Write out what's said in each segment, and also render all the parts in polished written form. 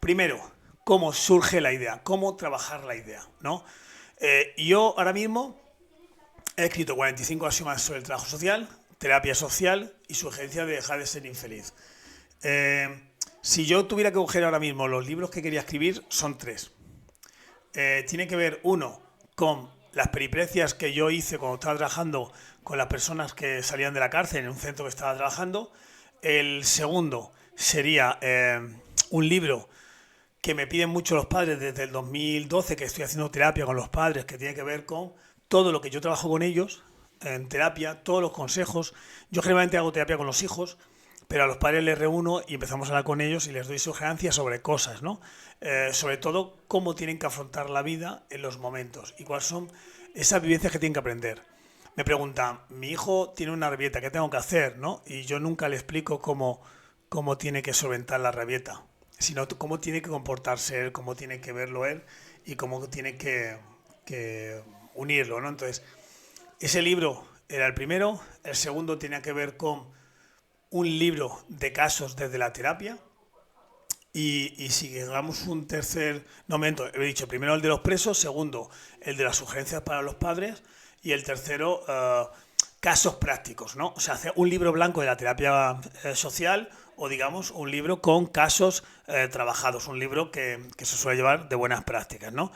Primero, cómo surge la idea, cómo trabajar la idea, ¿no? Yo ahora mismo he escrito 45 axiomas sobre el trabajo social, terapia social y sugerencia de dejar de ser infeliz. Si yo tuviera que coger ahora mismo los libros que quería escribir, son tres. Tiene que ver, uno, con las periplecias que yo hice cuando estaba trabajando con las personas que salían de la cárcel en un centro que estaba trabajando. El segundo sería un libro que me piden mucho los padres desde el 2012, que estoy haciendo terapia con los padres, que tiene que ver con todo lo que yo trabajo con ellos en terapia, todos los consejos. Yo generalmente hago terapia con los hijos, pero a los padres les reúno y empezamos a hablar con ellos y les doy sugerencias sobre cosas, ¿no? Sobre todo cómo tienen que afrontar la vida en los momentos y cuáles son esas vivencias que tienen que aprender. Me preguntan, mi hijo tiene una rabieta, ¿qué tengo que hacer? ¿No? Y yo nunca le explico cómo tiene que solventar la rabieta, sino cómo tiene que comportarse él, cómo tiene que verlo él y cómo tiene que unirlo, ¿no? Entonces, ese libro era el primero, el segundo tenía que ver con un libro de casos desde la terapia y si hagamos un tercer, no me he dicho, primero el de los presos, segundo el de las sugerencias para los padres y el tercero casos prácticos, ¿no? O sea, hacer un libro blanco de la terapia social o digamos un libro con casos trabajados, un libro que se suele llevar de buenas prácticas, ¿no?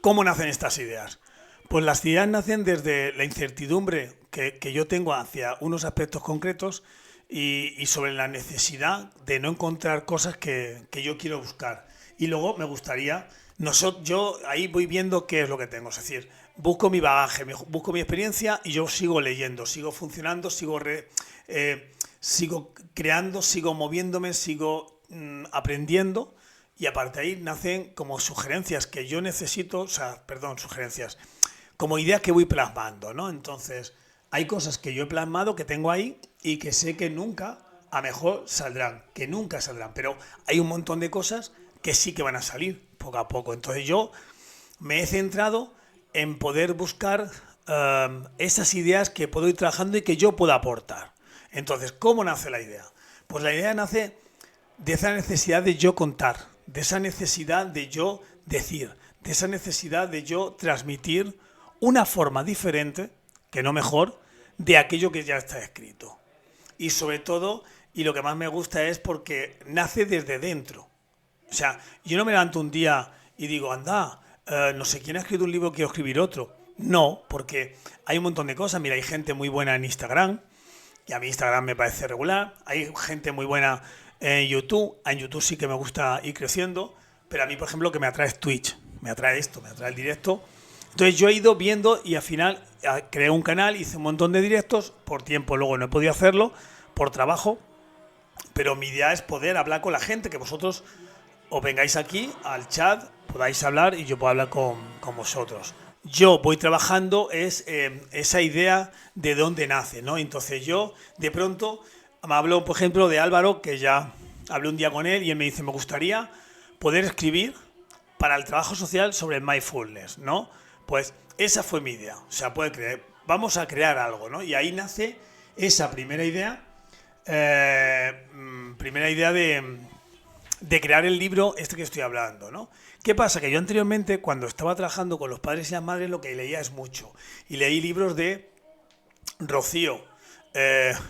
¿Cómo nacen estas ideas? Pues las ideas nacen desde la incertidumbre que yo tengo hacia unos aspectos concretos y sobre la necesidad de no encontrar cosas que yo quiero buscar. Y luego me gustaría, yo ahí voy viendo qué es lo que tengo, es decir, busco mi bagaje, busco mi experiencia y yo sigo leyendo, sigo funcionando, sigo creando, sigo moviéndome, sigo aprendiendo y aparte de ahí nacen como sugerencias que yo necesito, o sea, perdón, sugerencias, como ideas que voy plasmando, ¿no? Entonces, hay cosas que yo he plasmado, que tengo ahí y que sé que nunca, a mejor saldrán, que nunca saldrán, pero hay un montón de cosas que sí que van a salir poco a poco. Entonces yo me he centrado en poder buscar esas ideas que puedo ir trabajando y que yo puedo aportar. Entonces, ¿cómo nace la idea? Pues la idea nace de esa necesidad de yo contar, de esa necesidad de yo decir, de esa necesidad de yo transmitir una forma diferente, que no mejor, de aquello que ya está escrito. Y sobre todo, y lo que más me gusta es porque nace desde dentro. O sea, yo no me levanto un día y digo, anda, no sé quién ha escrito un libro, quiero escribir otro. No, porque hay un montón de cosas. Mira, hay gente muy buena en Instagram, y a mí Instagram me parece regular. Hay gente muy buena en YouTube. En YouTube sí que me gusta ir creciendo. Pero a mí, por ejemplo, lo que me atrae es Twitch. Me atrae esto, me atrae el directo. Entonces yo he ido viendo y al final creé un canal, hice un montón de directos. Por tiempo luego no he podido hacerlo, por trabajo. Pero mi idea es poder hablar con la gente, que vosotros os vengáis aquí al chat, podáis hablar y yo puedo hablar con vosotros. Yo voy trabajando esa idea de dónde nace, ¿no? Entonces yo, de pronto, me hablo, por ejemplo, de Álvaro, que ya hablé un día con él y él me dice, me gustaría poder escribir para el trabajo social sobre el mindfulness, ¿no? Pues esa fue mi idea. O sea, vamos a crear algo, ¿no? Y ahí nace esa primera idea de crear el libro este que estoy hablando, ¿no? ¿Qué pasa? Que yo anteriormente, cuando estaba trabajando con los padres y las madres, lo que leía es mucho. Y leí libros de Rocío,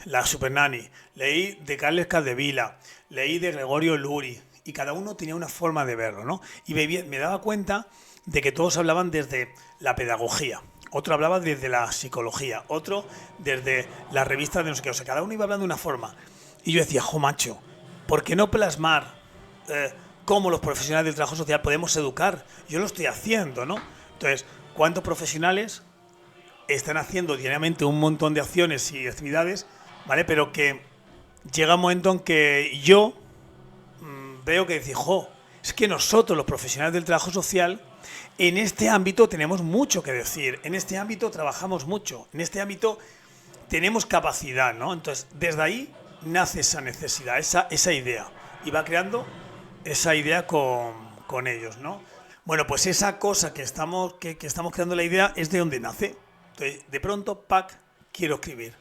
la Supernani, leí de Carles Capdevila, leí de Gregorio Luri, y cada uno tenía una forma de verlo, ¿no? Y me daba cuenta de que todos hablaban desde la pedagogía, otro hablaba desde la psicología, otro desde las revistas de no sé qué, o sea, cada uno iba hablando de una forma. Y yo decía, jo macho, ¿por qué no plasmar cómo los profesionales del trabajo social podemos educar? Yo lo estoy haciendo, ¿no? Entonces, ¿cuántos profesionales están haciendo diariamente un montón de acciones y actividades, ¿vale? Pero que llega un momento en que yo veo que decir, jo, es que nosotros, los profesionales del trabajo social, en este ámbito tenemos mucho que decir, en este ámbito trabajamos mucho, en este ámbito tenemos capacidad, ¿no? Entonces, desde ahí nace esa necesidad, esa idea, y va creando esa idea con ellos, ¿no? Bueno, pues esa cosa que estamos creando la idea es de donde nace. Entonces, de pronto, ¡pac!, quiero escribir.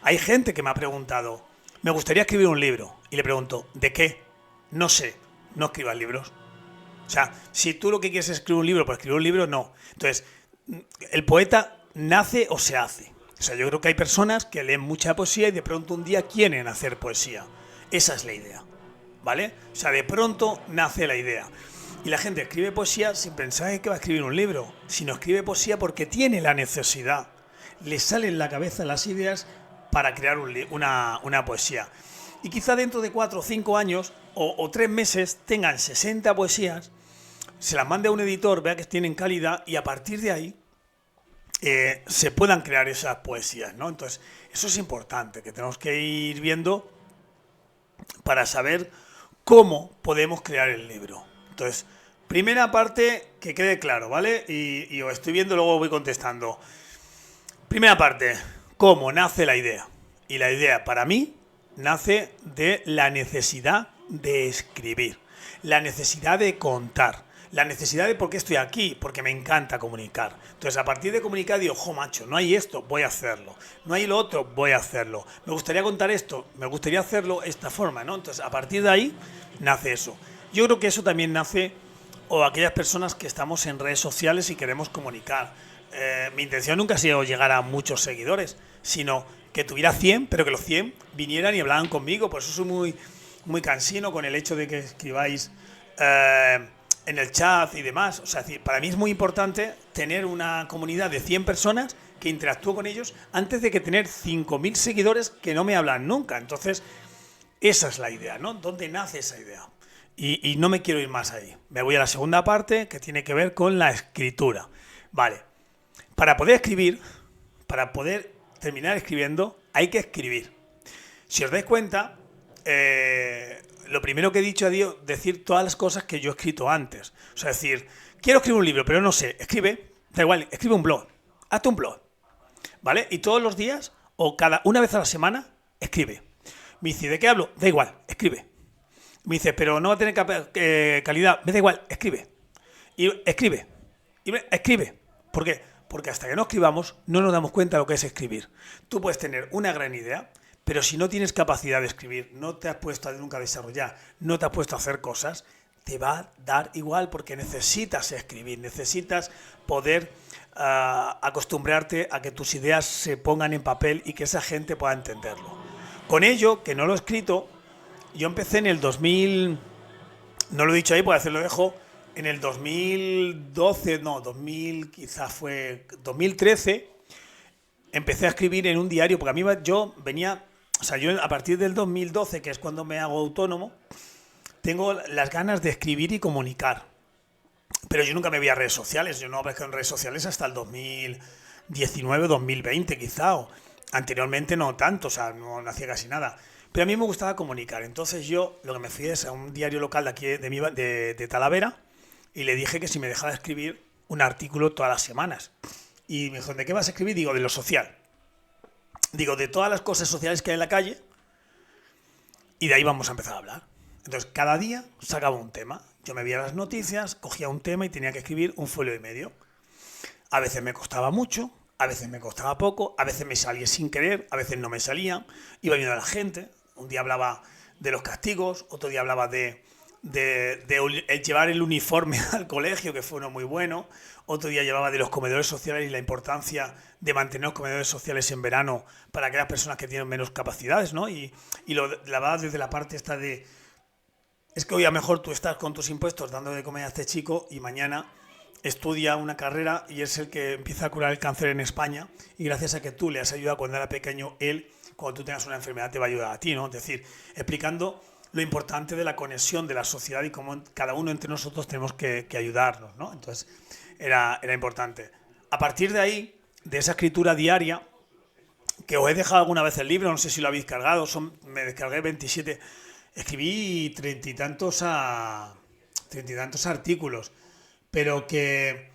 Hay gente que me ha preguntado, me gustaría escribir un libro, y le pregunto, ¿de qué? No sé. no escribas libros. O sea, si tú lo que quieres es escribir un libro, pues escribir un libro, no. Entonces, el poeta nace o se hace. O sea, yo creo que hay personas que leen mucha poesía y de pronto un día quieren hacer poesía. Esa es la idea, ¿vale? O sea, de pronto nace la idea. Y la gente escribe poesía sin pensar que va a escribir un libro, sino escribe poesía porque tiene la necesidad. Le salen en la cabeza las ideas para crear una poesía. Y quizá dentro de 4 o 5 años o 3 meses tengan 60 poesías, se las mande a un editor, vea que tienen calidad y a partir de ahí se puedan crear esas poesías, ¿no? Entonces, eso es importante, que tenemos que ir viendo para saber cómo podemos crear el libro. Entonces, primera parte, que quede claro, ¿vale? Y os estoy viendo, luego voy contestando. Primera parte, ¿cómo nace la idea? Y la idea, para mí, nace de la necesidad de escribir, la necesidad de contar, la necesidad de por qué estoy aquí, porque me encanta comunicar. Entonces, a partir de comunicar, digo, jo, macho, no hay esto, voy a hacerlo. No hay lo otro, voy a hacerlo. Me gustaría contar esto, me gustaría hacerlo de esta forma, ¿no? Entonces, a partir de ahí, nace eso. Yo creo que eso también nace, o aquellas personas que estamos en redes sociales y queremos comunicar. Mi intención nunca ha sido llegar a muchos seguidores, sino que tuviera 100, pero que los 100 vinieran y hablaran conmigo. Por eso soy muy cansino con el hecho de que escribáis en el chat y demás. O sea, para mí es muy importante tener una comunidad de 100 personas que interactúo con ellos antes de que tener 5.000 seguidores que no me hablan nunca. Entonces, esa es la idea, ¿no? ¿Dónde nace esa idea? Y no me quiero ir más ahí. Me voy a la segunda parte, que tiene que ver con la escritura. Vale. Para poder escribir, para poder terminar escribiendo, hay que escribir. Si os dais cuenta, lo primero que he dicho es decir todas las cosas que yo he escrito antes. O sea, decir, quiero escribir un libro, pero no sé, escribe, da igual, escribe un blog, hazte un blog, ¿vale? Y todos los días, o una vez a la semana, escribe. Me dice, ¿de qué hablo? Da igual, escribe. Me dice, pero no va a tener calidad, me da igual, escribe. Y escribe. Y escribe. ¿Por qué? Porque hasta que no escribamos, no nos damos cuenta de lo que es escribir. Tú puedes tener una gran idea, pero si no tienes capacidad de escribir, no te has puesto a nunca desarrollar, no te has puesto a hacer cosas, te va a dar igual porque necesitas escribir, necesitas poder acostumbrarte a que tus ideas se pongan en papel y que esa gente pueda entenderlo. Con ello, que no lo he escrito, yo empecé en el 2000, no lo he dicho ahí, por hacerlo dejo, en el 2012, no, 2000 quizás fue 2013, empecé a escribir en un diario, porque a mí yo venía, o sea, yo a partir del 2012, que es cuando me hago autónomo, tengo las ganas de escribir y comunicar. Pero yo nunca me vi a redes sociales, yo no aparezco en redes sociales hasta el 2019, 2020 quizá, o anteriormente no tanto, o sea, no hacía casi nada. Pero a mí me gustaba comunicar, entonces yo lo que me fui es a un diario local de aquí de Talavera y le dije que si me dejaba escribir un artículo todas las semanas. Y me dijo, ¿de qué vas a escribir? Digo, de lo social. Digo, de todas las cosas sociales que hay en la calle, y de ahí vamos a empezar a hablar. Entonces, cada día sacaba un tema. Yo me veía las noticias, cogía un tema y tenía que escribir un folio y medio. A veces me costaba mucho, a veces me costaba poco, a veces me salía sin querer, a veces no me salía. Iba viendo a la gente. Un día hablaba de los castigos, otro día hablaba de llevar el uniforme al colegio, que fue uno muy bueno. Otro día llevaba de los comedores sociales y la importancia de mantener los comedores sociales en verano para aquellas personas que tienen menos capacidades, ¿no? Y lo hablaba desde la parte esta de, es que hoy a lo mejor tú estás con tus impuestos dando de comer a este chico y mañana estudia una carrera y es el que empieza a curar el cáncer en España y gracias a que tú le has ayudado cuando era pequeño, él, cuando tú tengas una enfermedad, te va a ayudar a ti, ¿no? Es decir, explicando lo importante de la conexión de la sociedad y cómo cada uno entre nosotros tenemos que ayudarnos, ¿no? Entonces, era importante. A partir de ahí, de esa escritura diaria, que os he dejado alguna vez el libro, no sé si lo habéis cargado, me descargué 27, escribí 30 y tantos artículos, pero que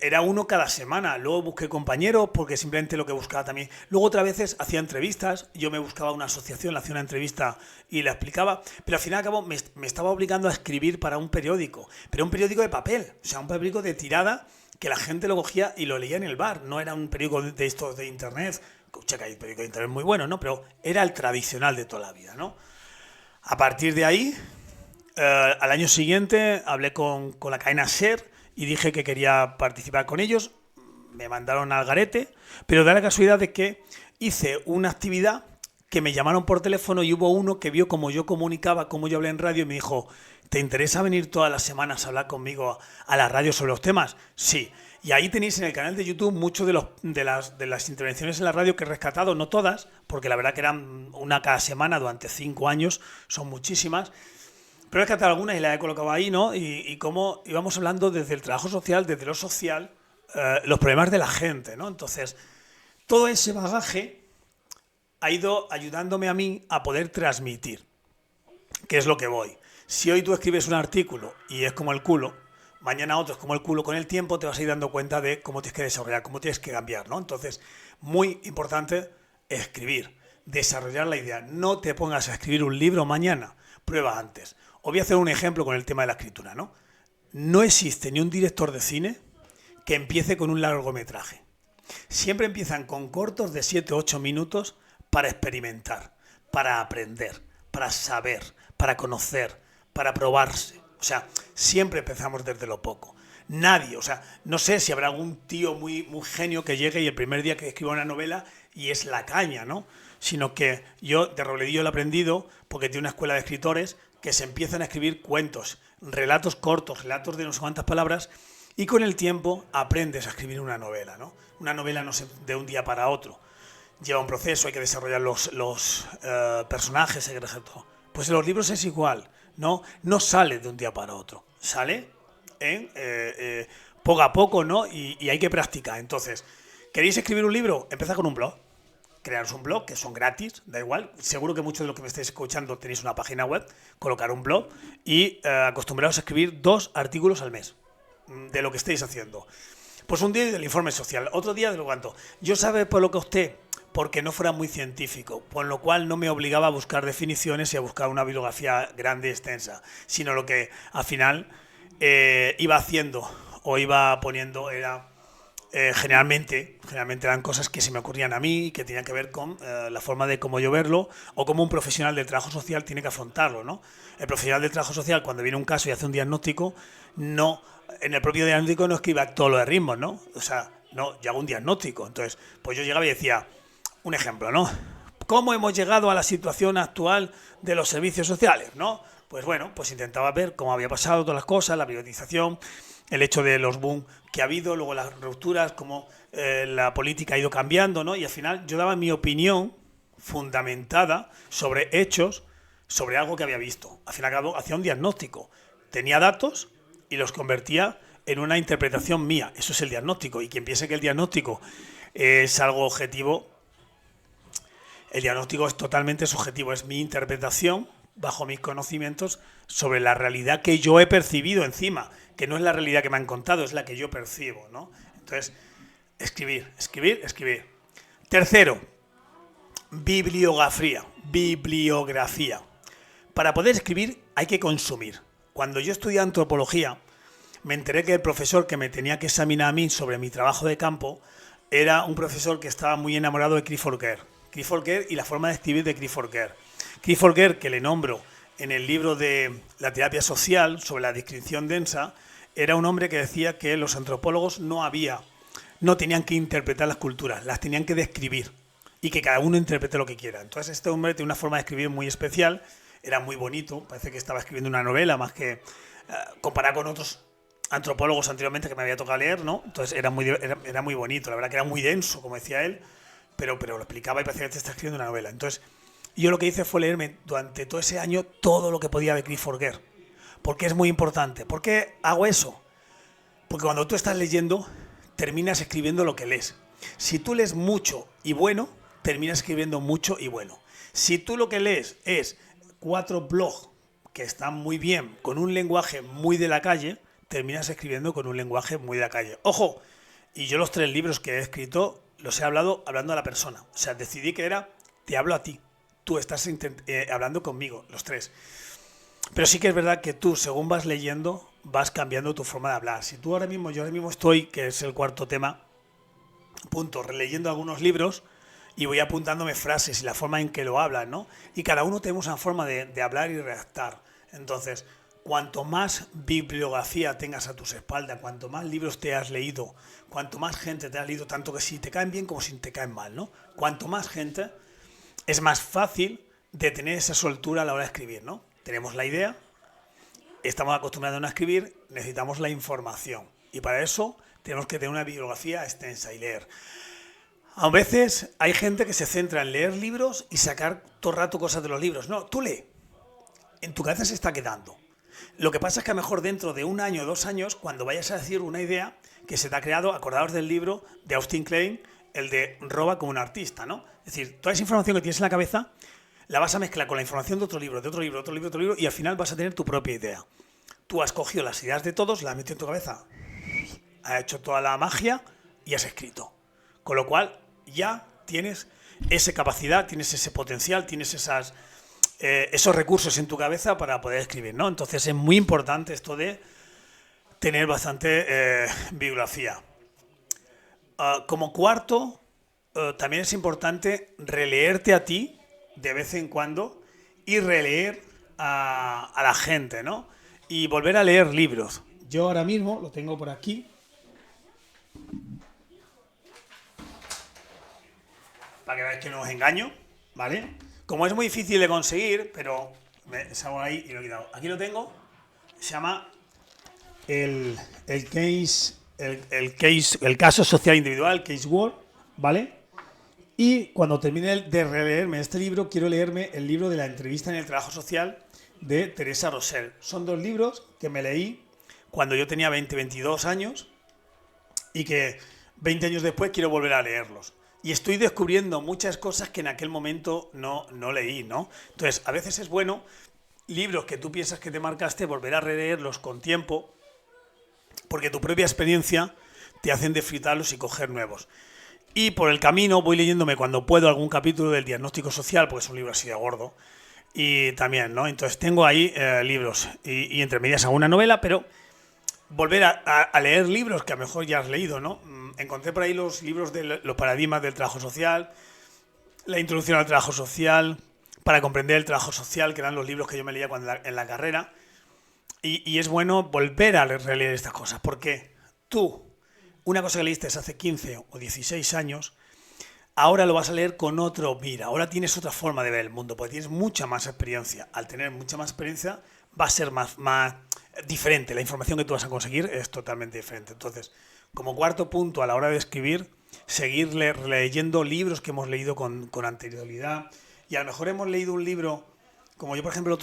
era uno cada semana. Luego busqué compañeros porque simplemente lo que buscaba también. Luego otras veces hacía entrevistas, yo me buscaba una asociación, le hacía una entrevista y la explicaba, pero al final acabo me estaba obligando a escribir para un periódico, pero un periódico de papel, o sea, un periódico de tirada que la gente lo cogía y lo leía en el bar, no era un periódico de estos de internet, que hay periódicos de internet muy buenos, ¿no? Pero era el tradicional de toda la vida, ¿no? A partir de ahí Al año siguiente hablé con la cadena SER y dije que quería participar con ellos. Me mandaron al garete, pero da la casualidad de que hice una actividad que me llamaron por teléfono y hubo uno que vio cómo yo comunicaba, cómo yo hablé en radio y me dijo, ¿te interesa venir todas las semanas a hablar conmigo a la radio sobre los temas? Sí. Y ahí tenéis en el canal de YouTube muchos de las intervenciones en la radio que he rescatado, no todas, porque la verdad que eran una cada semana durante 5 años, son muchísimas. Pero he rescatado algunas y las he colocado ahí, ¿no? Y cómo íbamos hablando desde el trabajo social, desde lo social, los problemas de la gente, ¿no? Entonces, todo ese bagaje ha ido ayudándome a mí a poder transmitir, que es lo que voy. Si hoy tú escribes un artículo y es como el culo, mañana otro es como el culo, con el tiempo te vas a ir dando cuenta de cómo tienes que desarrollar, cómo tienes que cambiar, ¿no? Entonces, muy importante escribir, desarrollar la idea. No te pongas a escribir un libro mañana, prueba antes. Os voy a hacer un ejemplo con el tema de la escritura, ¿no? No existe ni un director de cine que empiece con un largometraje. Siempre empiezan con cortos de 7 o 8 minutos para experimentar, para aprender, para saber, para conocer, para probarse. O sea, siempre empezamos desde lo poco. Nadie, o sea, no sé si habrá algún tío muy genio que llegue y el primer día que escriba una novela y es la caña, ¿no? Sino que yo de Robledillo lo he aprendido porque tiene una escuela de escritores que se empiezan a escribir cuentos, relatos cortos, relatos de no sé cuántas palabras, y con el tiempo aprendes a escribir una novela, ¿no? Una novela no se de un día para otro. Lleva un proceso, hay que desarrollar los personajes, hay que desarrollar todo. Pues en los libros es igual, ¿no? No sale de un día para otro, sale en poco a poco, ¿no? Y hay que practicar. Entonces, ¿queréis escribir un libro? Empezad con un blog. Crearos un blog, que son gratis, da igual. Seguro que muchos de los que me estáis escuchando tenéis una página web, colocar un blog y acostumbraros a escribir 2 artículos al mes de lo que estéis haciendo. Pues un día del informe social, otro día de lo cuanto. Yo sabe por lo que opté, porque no fuera muy científico, por lo cual no me obligaba a buscar definiciones y a buscar una bibliografía grande y extensa, sino lo que al final iba haciendo o iba poniendo era generalmente eran cosas que se me ocurrían a mí, que tenían que ver con la forma de cómo yo verlo o cómo un profesional del trabajo social tiene que afrontarlo, ¿no? El profesional del trabajo social, cuando viene un caso y hace un diagnóstico, no, en el propio diagnóstico no escriba todo lo de ritmos, ¿no? O sea, no, yo hago un diagnóstico. Entonces, pues yo llegaba y decía, un ejemplo, ¿no? ¿Cómo hemos llegado a la situación actual de los servicios sociales, ¿no? Pues bueno, pues intentaba ver cómo había pasado todas las cosas, la privatización, el hecho de los boom que ha habido, luego las rupturas, cómo la política ha ido cambiando, ¿no? Y al final yo daba mi opinión fundamentada sobre hechos, sobre algo que había visto. Al final hacía un diagnóstico. Tenía datos y los convertía en una interpretación mía. Eso es el diagnóstico. Y quien piense que el diagnóstico es algo objetivo, el diagnóstico es totalmente subjetivo. Es mi interpretación bajo mis conocimientos sobre la realidad que yo he percibido encima, que no es la realidad que me han contado, es la que yo percibo, ¿no? Entonces, escribir. Tercero, bibliografía. Para poder escribir hay que consumir. Cuando yo estudié antropología, me enteré que el profesor que me tenía que examinar a mí sobre mi trabajo de campo era un profesor que estaba muy enamorado de Clifford Geertz y la forma de escribir de Clifford Geertz. Clifford Geertz, que le nombro en el libro de la terapia social sobre la descripción densa, era un hombre que decía que los antropólogos no tenían que interpretar las culturas, las tenían que describir y que cada uno interprete lo que quiera. Entonces este hombre tiene una forma de escribir muy especial, era muy bonito, parece que estaba escribiendo una novela más que comparado con otros antropólogos anteriormente que me había tocado leer, ¿no? Entonces era muy bonito, la verdad que era muy denso, como decía él, pero lo explicaba y parecía que te está escribiendo una novela. Entonces yo lo que hice fue leerme durante todo ese año todo lo que podía de Clifford Geertz, porque es muy importante. ¿Por qué hago eso? Porque cuando tú estás leyendo, terminas escribiendo lo que lees. Si tú lees mucho y bueno, terminas escribiendo mucho y bueno. Si tú lo que lees es 4 blogs que están muy bien, con un lenguaje muy de la calle, terminas escribiendo con un lenguaje muy de la calle. ¡Ojo! Y yo los 3 libros que he escrito los he hablando a la persona. O sea, decidí que era, te hablo a ti. Tú estás hablando conmigo, los 3. Pero sí que es verdad que tú, según vas leyendo, vas cambiando tu forma de hablar. Si tú yo ahora mismo estoy, que es el 4º tema, releyendo algunos libros y voy apuntándome frases y la forma en que lo hablan, ¿no? Y cada uno tenemos una forma de hablar y redactar. Entonces, cuanto más bibliografía tengas a tus espaldas, cuanto más libros te has leído, cuanto más gente te ha leído, tanto que si te caen bien como si te caen mal, ¿no? Cuanto más gente, es más fácil de tener esa soltura a la hora de escribir, ¿no? Tenemos la idea, estamos acostumbrados a escribir, necesitamos la información. Y para eso tenemos que tener una bibliografía extensa y leer. A veces hay gente que se centra en leer libros y sacar todo el rato cosas de los libros. No, tú lee. En tu cabeza se está quedando. Lo que pasa es que a lo mejor dentro de 1 año o 2 años, cuando vayas a decir una idea que se te ha creado, acordaos del libro de Austin Klein, el de Roba como un artista, ¿no? Es decir, toda esa información que tienes en la cabeza la vas a mezclar con la información de otro libro, de otro libro, de otro libro, de otro libro, y al final vas a tener tu propia idea. Tú has cogido las ideas de todos, las has metido en tu cabeza, has hecho toda la magia y has escrito. Con lo cual ya tienes esa capacidad, tienes ese potencial, tienes esos recursos en tu cabeza para poder escribir, ¿no? Entonces es muy importante esto de tener bastante bibliografía. Como cuarto, también es importante releerte a ti de vez en cuando y releer a la gente, ¿no? Y volver a leer libros. Yo ahora mismo lo tengo por aquí. Para que veáis que no os engaño, ¿vale? Como es muy difícil de conseguir, pero me salgo ahí y lo he quitado. Aquí lo tengo. Se llama el caso social individual, Case Word, ¿vale? Y cuando termine de releerme este libro, quiero leerme el libro de la entrevista en el trabajo social de Teresa Rosell. Son 2 libros que me leí cuando yo tenía 22 años y que 20 años después quiero volver a leerlos. Y estoy descubriendo muchas cosas que en aquel momento no leí, ¿no? Entonces, a veces es bueno libros que tú piensas que te marcaste, volver a releerlos con tiempo, porque tu propia experiencia te hacen disfrutarlos y coger nuevos. Y por el camino voy leyéndome cuando puedo algún capítulo del diagnóstico social, porque es un libro así de gordo. Y también, ¿no? Entonces tengo ahí libros y entre medias alguna novela, pero volver a leer libros que a lo mejor ya has leído, ¿no? Encontré por ahí los libros de los paradigmas del trabajo social, la introducción al trabajo social, para comprender el trabajo social, que eran los libros que yo me leía en la carrera. Y es bueno volver a releer estas cosas, porque tú, una cosa que leíste hace 15 o 16 años, ahora lo vas a leer con otro mira. Ahora tienes otra forma de ver el mundo, porque tienes mucha más experiencia. Al tener mucha más experiencia, va a ser más diferente. La información que tú vas a conseguir es totalmente diferente. Entonces, como cuarto punto a la hora de escribir, seguir leyendo libros que hemos leído con anterioridad. Y a lo mejor hemos leído un libro, como yo, por ejemplo,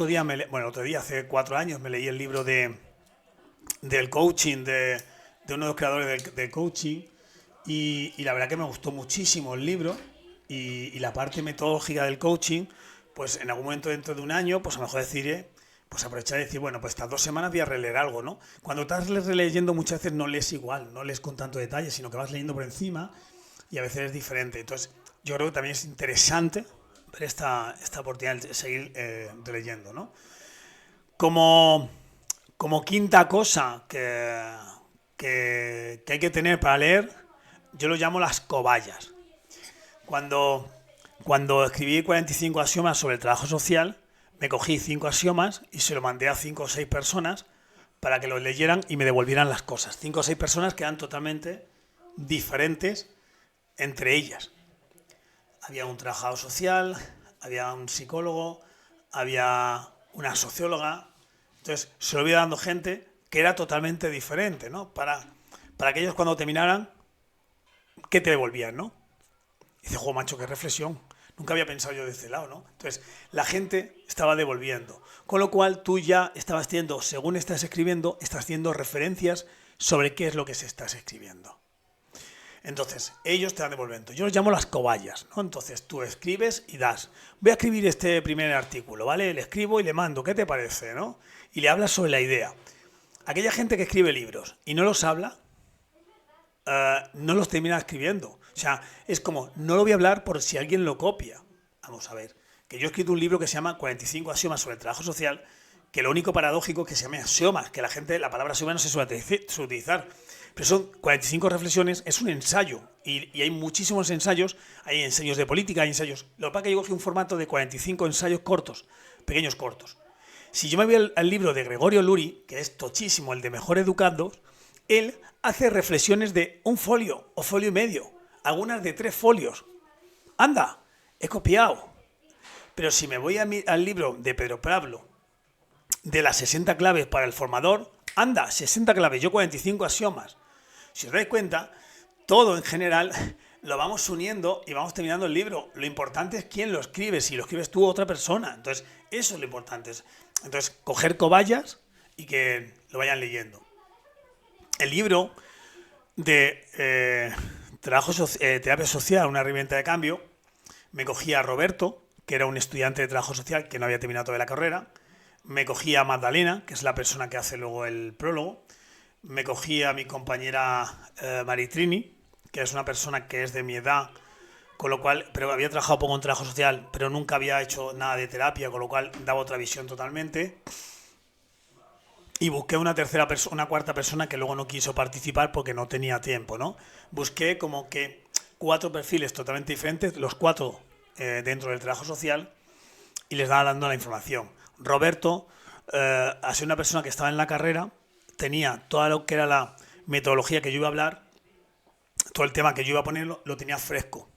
hace 4 años, me leí el libro del coaching, de uno de los creadores del coaching, y la verdad que me gustó muchísimo el libro y la parte metodológica del coaching. Pues en algún momento dentro de un año, pues a lo mejor decidiré pues aprovechar y decir, bueno, pues estas 2 semanas voy a releer algo, ¿no? Cuando estás releyendo muchas veces no lees igual, no lees con tanto detalle, sino que vas leyendo por encima y a veces es diferente. Entonces yo creo que también es interesante ver esta oportunidad de seguir releyendo, ¿no? Como quinta cosa que hay que tener para leer, yo lo llamo las cobayas. Cuando escribí 45 axiomas sobre el trabajo social, me cogí 5 axiomas y se lo mandé a 5 o 6 personas para que los leyeran y me devolvieran las cosas. 5 o 6 personas que eran totalmente diferentes entre ellas. Había un trabajador social, había un psicólogo, había una socióloga. Entonces se lo iba dando gente que era totalmente diferente, ¿no? Para que ellos cuando terminaran, ¿qué te devolvían, no? Y dice, jo, macho, qué reflexión. Nunca había pensado yo de este lado, ¿no? Entonces, la gente estaba devolviendo. Con lo cual, tú ya estabas teniendo, según estás escribiendo, estás haciendo referencias sobre qué es lo que se estás escribiendo. Entonces, ellos te van devolviendo. Yo los llamo las cobayas, ¿no? Entonces, tú escribes y das. Voy a escribir este primer artículo, ¿vale? Le escribo y le mando, ¿qué te parece, no? Y le hablas sobre la idea. Aquella gente que escribe libros y no los habla, no los termina escribiendo. O sea, es como, no lo voy a hablar por si alguien lo copia. Vamos a ver, que yo he escrito un libro que se llama 45 axiomas sobre el trabajo social, que lo único paradójico es que se llama axiomas, que la palabra axioma no se suele utilizar. Pero son 45 reflexiones, es un ensayo, y hay muchísimos ensayos, hay ensayos de política, hay ensayos. Lo que pasa es que yo cogí un formato de 45 ensayos cortos, pequeños cortos. Si yo me voy al libro de Gregorio Luri, que es tochísimo, el de Mejor Educados, él hace reflexiones de un folio o folio y medio, algunas de 3 folios. Anda, he copiado. Pero si me voy al libro de Pedro Pablo, de las 60 claves para el formador, anda, 60 claves, yo 45 axiomas. Si os dais cuenta, todo en general lo vamos uniendo y vamos terminando el libro. Lo importante es quién lo escribe, si lo escribes tú o otra persona. Entonces, eso es lo importante. Entonces, coger cobayas y que lo vayan leyendo. El libro de terapia social, una herramienta de cambio, me cogía a Roberto, que era un estudiante de trabajo social que no había terminado todavía la carrera. Me cogía a Magdalena, que es la persona que hace luego el prólogo. Me cogía a mi compañera Maritrini, que es una persona que es de mi edad, con lo cual, pero había trabajado poco en trabajo social, pero nunca había hecho nada de terapia, con lo cual daba otra visión totalmente. Y busqué una cuarta persona que luego no quiso participar porque no tenía tiempo, ¿no? Busqué como que 4 perfiles totalmente diferentes, los 4 dentro del trabajo social, y les daba dando la información. Roberto, ha sido una persona que estaba en la carrera, tenía todo lo que era la metodología que yo iba a hablar, todo el tema que yo iba a poner lo tenía fresco.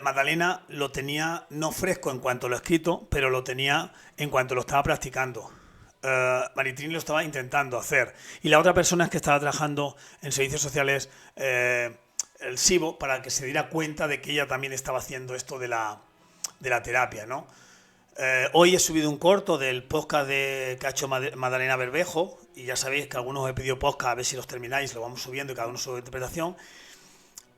Magdalena lo tenía no fresco en cuanto a lo escrito, pero lo tenía en cuanto lo estaba practicando. Maritrini lo estaba intentando hacer. Y la otra persona es que estaba trabajando en servicios sociales, el SIBO, para que se diera cuenta de que ella también estaba haciendo esto de la terapia, ¿no? Hoy he subido un corto del podcast que ha hecho Magdalena Berbejo, y ya sabéis que algunos os he pedido podcast, a ver si los termináis, lo vamos subiendo y cada uno su interpretación.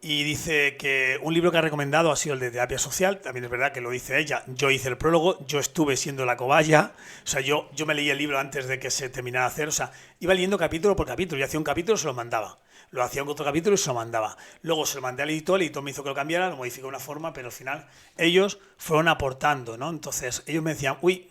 Y dice que un libro que ha recomendado ha sido el de terapia social. También es verdad que lo dice ella. Yo hice el prólogo, yo estuve siendo la cobaya. O sea, yo me leí el libro antes de que se terminara de hacer. O sea, iba leyendo capítulo por capítulo. Yo hacía un capítulo y se lo mandaba. Lo hacía con otro capítulo y se lo mandaba. Luego se lo mandé al editor, el editor me hizo que lo cambiara, lo modificó de una forma, pero al final ellos fueron aportando, ¿no? Entonces ellos me decían, uy,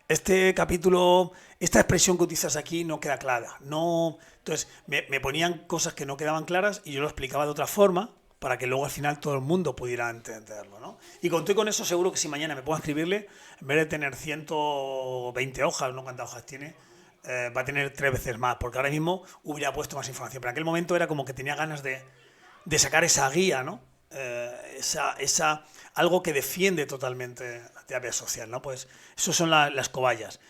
este capítulo, esta expresión que utilizas aquí no queda clara. No. Entonces me ponían cosas que no quedaban claras y yo lo explicaba de otra forma para que luego al final todo el mundo pudiera entenderlo, ¿no? Y con eso seguro que si mañana me puedo escribirle, en vez de tener 120 hojas, no cuántas hojas tiene, va a tener 3 veces más, porque ahora mismo hubiera puesto más información. Pero en aquel momento era como que tenía ganas de sacar esa guía, ¿no? Algo que defiende totalmente la terapia social, ¿no? Pues eso son las cobayas.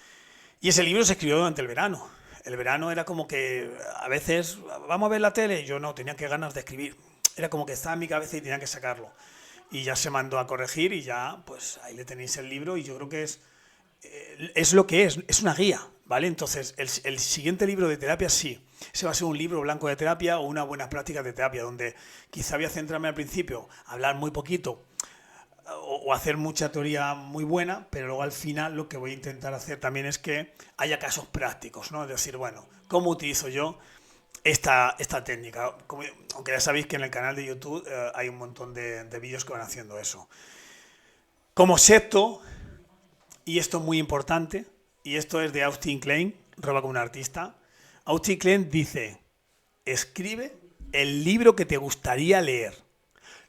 Y ese libro se escribió durante el verano. El verano era como que a veces, vamos a ver la tele, y yo no, tenía que ganas de escribir. Era como que estaba en mi cabeza y tenía que sacarlo. Y ya se mandó a corregir y ya, pues ahí le tenéis el libro y yo creo que es lo que es una guía, ¿vale? Entonces, el siguiente libro de terapia sí, ese va a ser un libro blanco de terapia o una buena práctica de terapia, donde quizá voy a centrarme al principio, hablar muy poquito o hacer mucha teoría muy buena, pero luego al final lo que voy a intentar hacer también es que haya casos prácticos, ¿no? Es decir, bueno, ¿cómo utilizo yo esta técnica? Aunque ya sabéis que en el canal de YouTube hay un montón de vídeos que van haciendo eso. Como sexto, y esto es muy importante, y esto es de Austin Klein, Roba como un artista. Austin Klein dice, escribe el libro que te gustaría leer.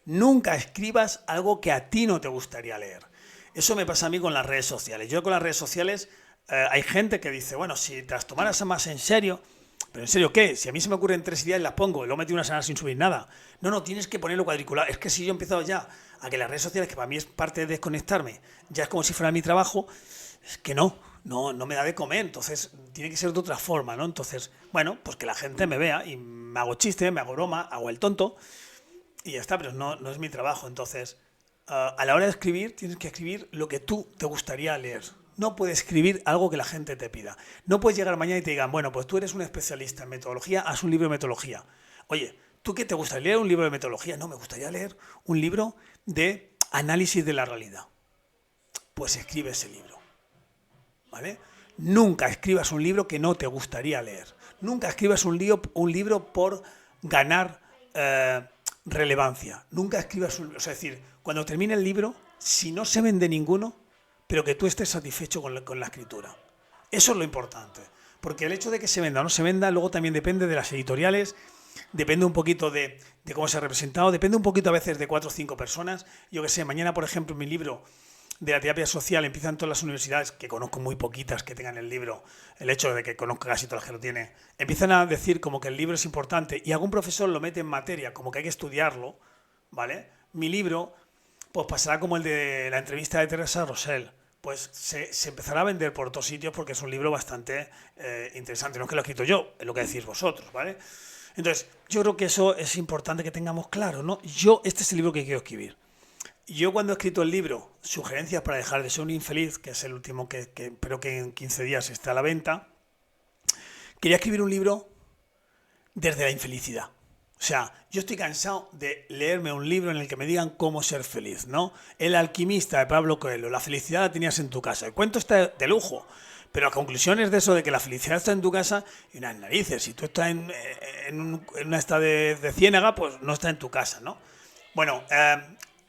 Nunca escribas algo que a ti no te gustaría leer. Eso me pasa a mí con las redes sociales. Yo con las redes sociales hay gente que dice, bueno, si te las tomaras más en serio, pero en serio, ¿qué? Si a mí se me ocurren 3 ideas y las pongo y luego metí una semana sin subir nada. No, tienes que ponerlo cuadriculado. Es que si yo he empezado ya a que las redes sociales, que para mí es parte de desconectarme, ya es como si fuera mi trabajo, es que no me da de comer, entonces tiene que ser de otra forma, ¿no? Entonces, bueno, pues que la gente me vea y me hago chiste, me hago broma, hago el tonto y ya está, pero no es mi trabajo. Entonces, a la hora de escribir, tienes que escribir lo que tú te gustaría leer. No puedes escribir algo que la gente te pida. No puedes llegar mañana y te digan, bueno, pues tú eres un especialista en metodología, haz un libro de metodología. Oye, ¿tú qué te gustaría leer? ¿Un libro de metodología? No, me gustaría leer un libro de análisis de la realidad. Pues escribe ese libro, ¿vale? Nunca escribas un libro que no te gustaría leer. Nunca escribas un libro por ganar relevancia. Nunca escribas un libro. O sea, es decir, cuando termine el libro, si no se vende ninguno, pero que tú estés satisfecho con la escritura. Eso es lo importante. Porque el hecho de que se venda o no se venda, luego también depende de las editoriales, depende un poquito de cómo se ha representado, depende un poquito a veces de 4 o 5 personas. Yo qué sé, mañana, por ejemplo, mi libro de la terapia social empieza en todas las universidades, que conozco muy poquitas que tengan el libro, el hecho de que conozco casi todas las que lo tienen, empiezan a decir como que el libro es importante y algún profesor lo mete en materia, como que hay que estudiarlo, ¿vale? Mi libro pues pasará como el de la entrevista de Teresa Rosell. Pues se empezará a vender por otros sitios porque es un libro bastante interesante. No es que lo he escrito yo, es lo que decís vosotros, ¿vale? Entonces, yo creo que eso es importante que tengamos claro, ¿no? Este es el libro que quiero escribir. Yo cuando he escrito el libro, Sugerencias para dejar de ser un infeliz, que es el último que espero que en 15 días esté a la venta, quería escribir un libro desde la infelicidad. O sea, yo estoy cansado de leerme un libro en el que me digan cómo ser feliz, ¿no? El alquimista de Pablo Coelho, la felicidad la tenías en tu casa. El cuento está de lujo, pero la conclusión es de eso, de que la felicidad está en tu casa y unas narices. Si tú estás en una estado de ciénaga, pues no está en tu casa, ¿no? Bueno,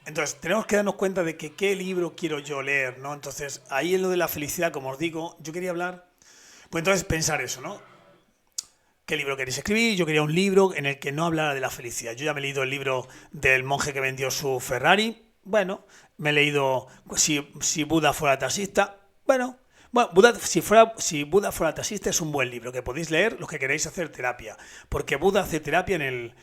entonces tenemos que darnos cuenta de que qué libro quiero yo leer, ¿no? Entonces, ahí en lo de la felicidad, como os digo, yo quería hablar, pues entonces pensar eso, ¿no? ¿Qué libro queréis escribir? Yo quería un libro en el que no hablara de la felicidad. Yo ya me he leído el libro del monje que vendió su Ferrari. Bueno, me he leído si Buda fuera taxista. Bueno, si Buda fuera taxista es un buen libro que podéis leer los que queréis hacer terapia. Porque Buda hace terapia en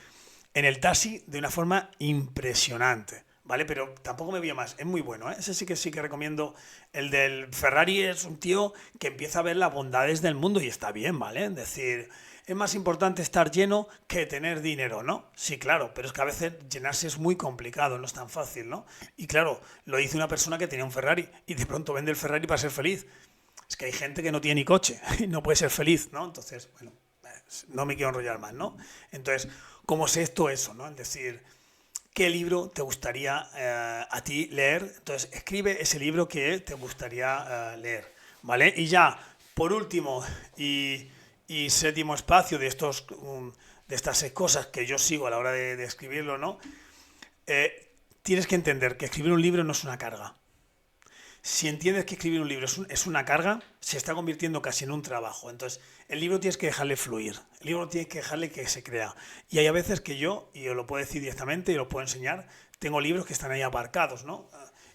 el taxi de una forma impresionante. ¿Vale? Pero tampoco me voy más. Es muy bueno, ¿eh? Ese sí que recomiendo. El del Ferrari es un tío que empieza a ver las bondades del mundo y está bien, ¿vale? Es decir, es más importante estar lleno que tener dinero, ¿no? Sí, claro, pero es que a veces llenarse es muy complicado, no es tan fácil, ¿no? Y claro, lo dice una persona que tenía un Ferrari y de pronto vende el Ferrari para ser feliz. Es que hay gente que no tiene ni coche y no puede ser feliz, ¿no? Entonces, bueno, no me quiero enrollar más, ¿no? Entonces, ¿cómo es esto eso, no? Es decir, ¿qué libro te gustaría a ti leer? Entonces, escribe ese libro que te gustaría leer, ¿vale? Y ya, por último y séptimo espacio de de estas 6 cosas que yo sigo a la hora de escribirlo, ¿no? Tienes que entender que escribir un libro no es una carga. Si entiendes que escribir un libro es una carga, se está convirtiendo casi en un trabajo. Entonces, el libro tienes que dejarle fluir. El libro tienes que dejarle que se crea. Y hay a veces que yo, y os lo puedo decir directamente y os lo puedo enseñar, tengo libros que están ahí aparcados, ¿no?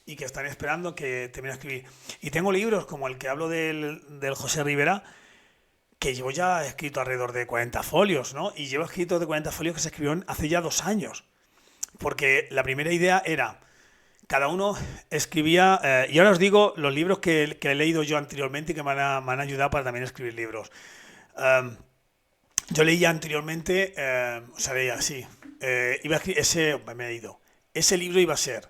Y que están esperando que termine de escribir. Y tengo libros como el que hablo del José Rivera, que llevo ya escrito alrededor de 40 folios, ¿no? Y llevo escrito de 40 folios que se escribieron hace ya 2 años. Porque la primera idea era, cada uno escribía, y ahora os digo los libros que he leído yo anteriormente y que me han ayudado para también escribir libros. Yo leía anteriormente, o sea, leía así, iba a escribir, ese libro iba a ser,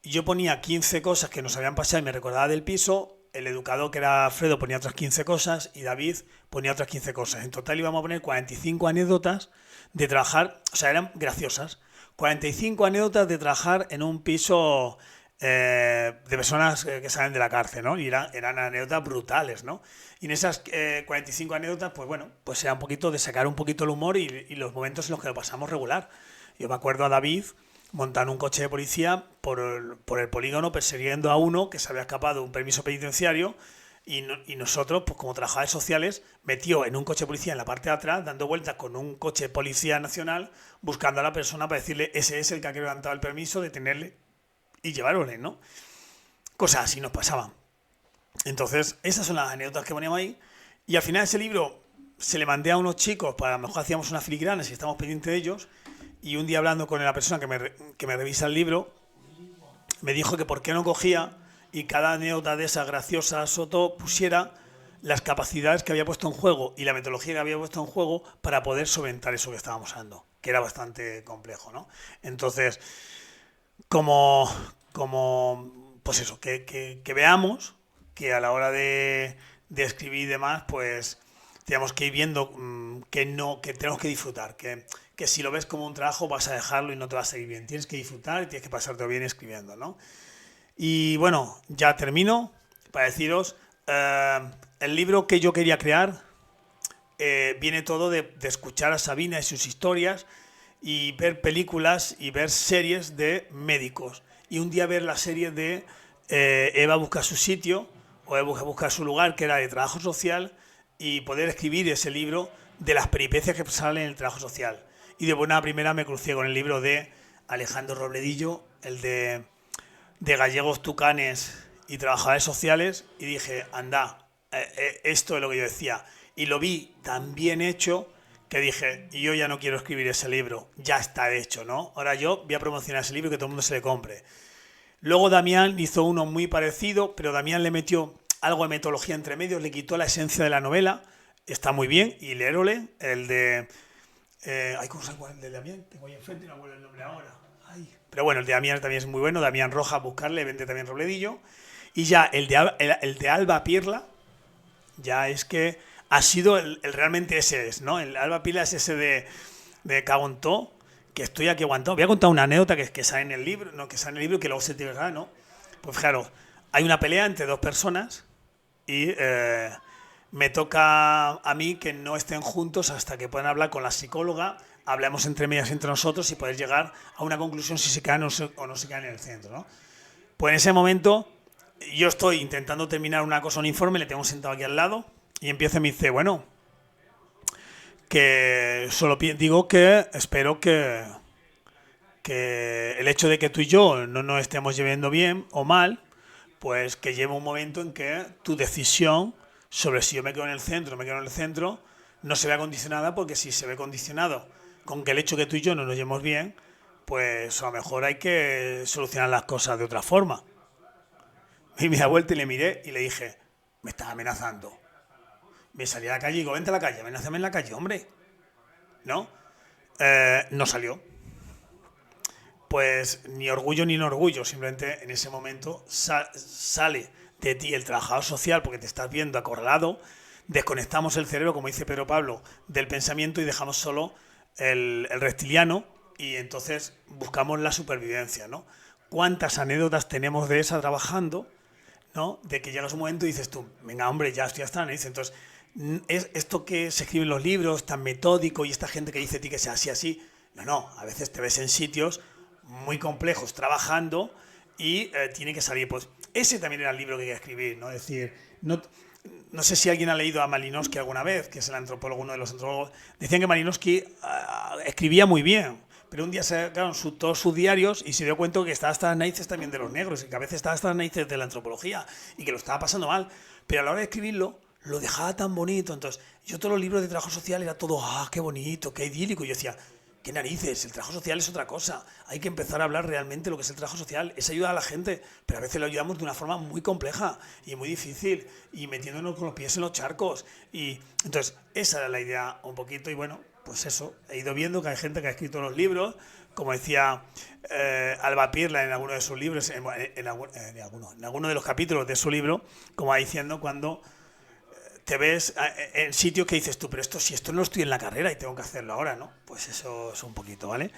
yo ponía 15 cosas que nos habían pasado y me recordaba del piso, el educador que era Alfredo ponía otras 15 cosas y David ponía otras 15 cosas. En total íbamos a poner 45 anécdotas de trabajar, o sea, eran graciosas. 45 anécdotas de trabajar en un piso de personas que salen de la cárcel, ¿no? Y eran anécdotas brutales, ¿no? Y en esas 45 anécdotas, pues bueno, pues era un poquito de sacar un poquito el humor y los momentos en los que lo pasamos regular. Yo me acuerdo a David montando un coche de policía por el polígono persiguiendo a uno que se había escapado de un permiso penitenciario y nosotros, pues como trabajadores sociales, metió en un coche de policía en la parte de atrás, dando vueltas con un coche de policía nacional, buscando a la persona para decirle, ese es el que ha levantado el permiso, detenerle y llevarle, ¿no? Cosas así nos pasaban. Entonces, esas son las anécdotas que poníamos ahí. Y al final ese libro se le mandé a unos chicos, para a lo mejor hacíamos unas filigranas y estamos pendientes de ellos. Y un día hablando con la persona que me revisa el libro, me dijo que por qué no cogía y cada anécdota de esas graciosas Soto pusiera las capacidades que había puesto en juego y la metodología que había puesto en juego para poder solventar eso que estábamos hablando, que era bastante complejo, ¿no? Entonces, pues eso, que veamos que a la hora de escribir y demás, pues tenemos que ir viendo que tenemos que disfrutar, que si lo ves como un trabajo vas a dejarlo y no te va a salir bien. Tienes que disfrutar y tienes que pasarte bien escribiendo, ¿no? Y bueno, ya termino para deciros, el libro que yo quería crear viene todo de escuchar a Sabina y sus historias y ver películas y ver series de médicos. Y un día ver la serie de Eva busca su sitio o Eva busca su lugar, que era de trabajo social, y poder escribir ese libro de las peripecias que salen en el trabajo social. Y de buena primera me crucé con el libro de Alejandro Robledillo, el de de gallegos tucanes y trabajadores sociales y dije, anda, esto es lo que yo decía. Y lo vi tan bien hecho que dije, yo ya no quiero escribir ese libro, ya está hecho, ¿no? Ahora yo voy a promocionar ese libro y que todo el mundo se le compre. Luego Damián hizo uno muy parecido, pero Damián le metió algo de metodología entre medios, le quitó la esencia de la novela, está muy bien, y léerole, el de... ¿cómo se llama el de Damián? Tengo ahí enfrente y no me acuerdo el nombre ahora. Ay. Pero bueno, el de Damián también es muy bueno, Damián Rojas, buscarle, vende también Robledillo. Y ya el de Alba Pirla, ya es que ha sido realmente ese es, ¿no? El Alba Pirla es ese de Cagontó, que estoy aquí aguantado. Voy a contar una anécdota que sale en el libro, no, que sale en el libro y que luego se te verá, ¿no? Pues fijaros, hay una pelea entre dos personas y me toca a mí que no estén juntos hasta que puedan hablar con la psicóloga, hablamos entre medias entre nosotros y poder llegar a una conclusión si se quedan o no se quedan en el centro, ¿no? Pues en ese momento yo estoy intentando terminar una cosa, un informe, le tengo sentado aquí al lado y empieza y me dice, bueno, que solo digo que espero que el hecho de que tú y yo no nos estemos llevando bien o mal, pues que lleve un momento en que tu decisión sobre si yo me quedo en el centro o me quedo en el centro no se vea condicionada, porque si se ve condicionado con que el hecho de que tú y yo no nos llevemos bien, pues a lo mejor hay que solucionar las cosas de otra forma. Y me da vuelta y le miré y le dije, me estás amenazando. Me salí a la calle y digo, vente a la calle, amenázame en la calle, hombre. ¿No? No salió. Pues ni orgullo ni no orgullo, simplemente en ese momento sale de ti el trabajador social porque te estás viendo acorralado, desconectamos el cerebro, como dice Pedro Pablo, del pensamiento y dejamos solo el reptiliano y entonces buscamos la supervivencia, ¿no? ¿Cuántas anécdotas tenemos de esa trabajando, ¿no? De que llegas un momento y dices tú, venga hombre, ya estoy hasta la nariz. Entonces, es esto que se escribe en los libros, tan metódico, y esta gente que dice a ti que sea así, así, no, a veces te ves en sitios muy complejos trabajando y tiene que salir. Pues ese también era el libro que quería escribir, ¿no? Es decir, no sé si alguien ha leído a Malinowski alguna vez, que es el antropólogo, uno de los antropólogos. Decían que Malinowski escribía muy bien, pero un día sacaron todos sus diarios y se dio cuenta que estaba hasta las narices también de los negros, y que a veces estaba hasta las narices de la antropología y que lo estaba pasando mal. Pero a la hora de escribirlo, lo dejaba tan bonito. Entonces, yo todos los libros de trabajo social era todo, qué bonito, qué idílico. Y yo decía, ¿qué narices? El trabajo social es otra cosa. Hay que empezar a hablar realmente de lo que es el trabajo social. Es ayudar a la gente, pero a veces lo ayudamos de una forma muy compleja y muy difícil y metiéndonos con los pies en los charcos. Y entonces, esa era la idea un poquito. Y bueno, pues eso, he ido viendo que hay gente que ha escrito los libros, como decía Alba Pirla en alguno de sus libros, en alguno de los capítulos de su libro, como va diciendo cuando te ves en sitios que dices tú, pero esto no estoy en la carrera y tengo que hacerlo ahora, ¿no? Pues eso es un poquito, ¿vale?